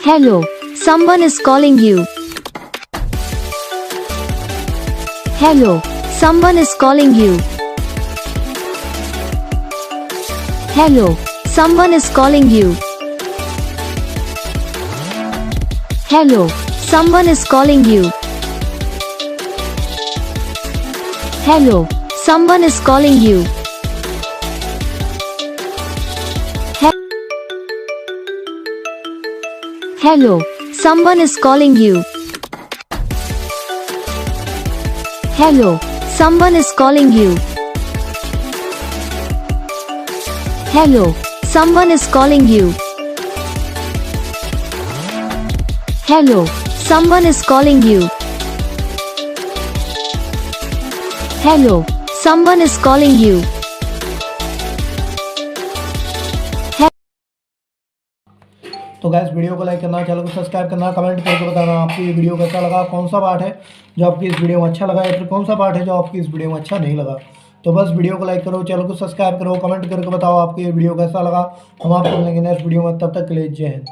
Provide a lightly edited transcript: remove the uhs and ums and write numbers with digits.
Hello, someone is calling you. Hello, someone is calling you. Hello, someone is calling you. Hello, someone is calling you. Hello, someone is calling you. Hello, someone is calling you. Hello, someone is calling you. Hello, someone is calling you. Hello, someone is calling you. Hello, someone is calling you. तो gas video को like करना, channel को subscribe करना, comment करके बताना आपको ये video कैसा लगा, कौन सा पार्ट है जो आपकी इस वीडियो में अच्छा लगा या फिर कौन सा पार्ट है जो आपकी इस वीडियो में अच्छा नहीं लगा। तो बस वीडियो को लाइक करो, चैनल को सब्सक्राइब करो, कमेंट करके बताओ आपको ये वीडियो कैसा लगा। हम आपको मिलेंगे नेक्स्ट वीडियो में, तब तक के लिए जय हिंद।